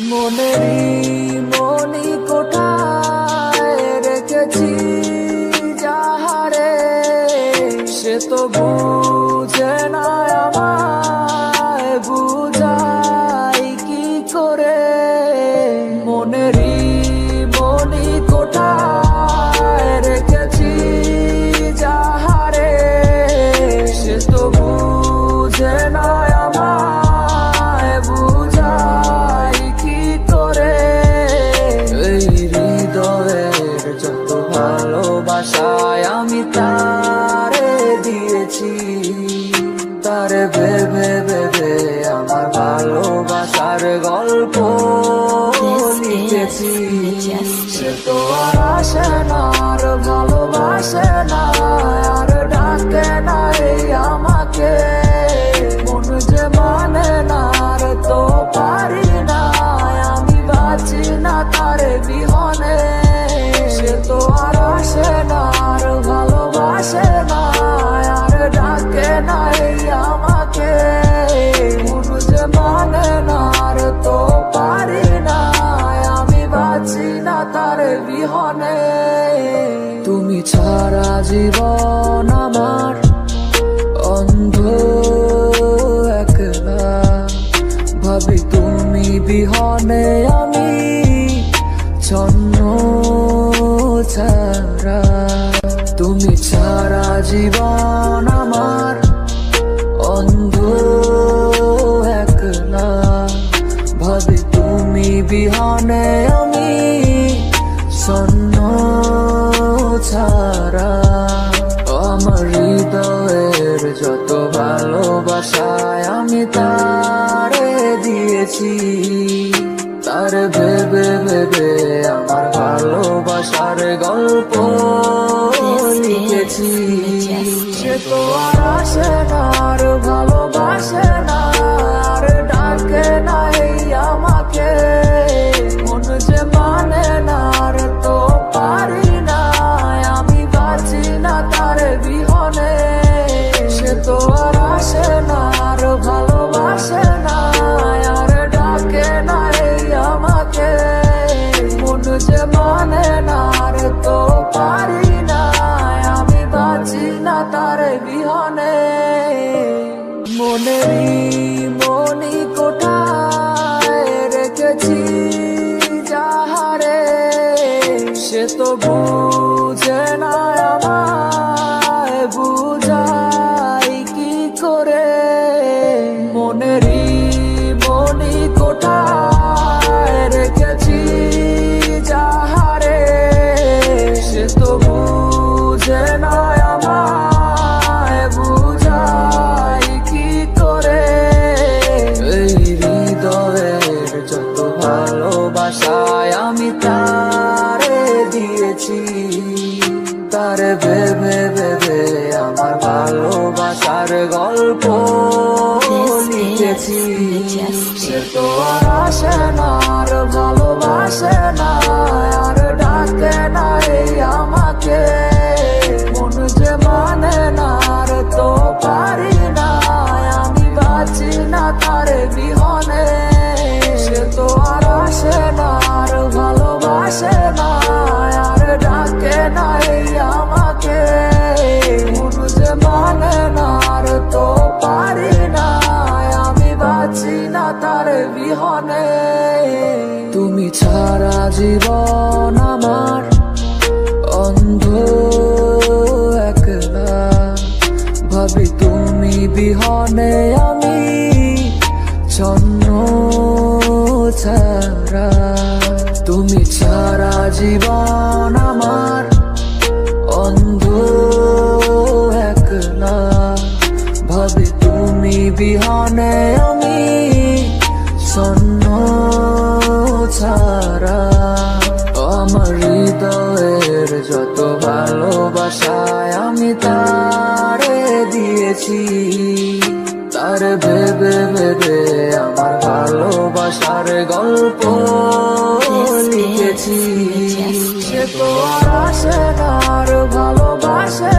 মনেরই মনি কোঠায় রেখেছি যাহারে, সে তো বুঝে না আমায়, বুঝাই কি করে। মনেরই মনি কোঠায় রেখেছি যাহারে, সে তো বুঝে না আমায়, বুঝাই কি করে। এই হৃদয়ের যত ভালোবাসায় আমি তারে দিয়েছি, তারে ভেবে ভেবে আমার ভালোবাসার গল্প লিখেছি। সে তো আর আসে না, আর ভালোবাসে না, আর ডাকে না এই আমাকে। মন যে মানে না, আর তো পারি না, আমি বাঁচি না তারে বিহনে। সে তো আর আসে না, আর ভালোবাসে না, আর ডাকে না এই আমাকে। মন যে মানে না, আর তো পারি না, আমি বাঁচি না তারে বিহনে। তুমি ছাড়া জীবন আমার অন্ধ একলা, ভাবি তুমি বিহনে আমি ছন্ন ছাড়া। তুমি ছাড়া জীবন আমার অন্ধ একলা, ভাবি তুমি বিহনে আমি ছন্ন ছাড়া। আমার হৃদয়ের যত ভালোবাসায় আমি তারে দিয়েছি, তার ভেবে ভেবে আমার ভালোবাসার গল্প লিখেছি। সে তো আর আসে না, আর ভালোবাসে না, আর ডাকে না এই আমাকে। মন যে মানে না, আর তো পারি না, আমি বাঁচি না তারে বিহনে। সে তো আর আসে না, আর ভালোবাসে না, আর ডাকে না এই আমাকে। মন যে মানে না, আর তো পারি না, আমি বাঁচি না তারে বিহনে। মনেরই মনি কোঠায় রেখেছি যাহারে, সে তো বুঝে না আমায়, বুঝাই কি করে। মনেরই মনি কোঠায় রেখেছি যাহারে, সে তো বুঝে না আমায়, বুঝাই কি করে। এই হৃদয়ের যত ভালোবাসায় আমি তারে দিয়েছি, তারে ভেবে ভেবে আমার ভালোবাসার গল্প লিখেছি। সে তো আর আসে না, আর ভালোবাসে না, আর ডাকে না এই আমাকে। মন যে মানে না, আর তো পারি না, আমি বাঁচি না তারে বিহনে। সে তো আর আসে না, আর ভালোবাসে না, আর ডাকে না এই আমাকে। মন যে মানে না, আর তো পারি না, আমি বাঁচি না তারে বিহনে। তুমি ছাড়া জীবন আমার অন্ধ একলা, ভাবি তুমি বিহনে আমি ছন্ন ছাড়া। তুমি ছাড়া জীবন আমার অন্ধ একলা, ভাবি তুমি বিহনে আমি ছন্ন ছাড়া। আমার হৃদয়ের যত ভালোবাসায় আমি তারে দিয়েছি, তার ভেবে ভেবে আমার ভালোবাসার গল্প লিখেছি। সে তো আর আসে না, আর ভালোবাসে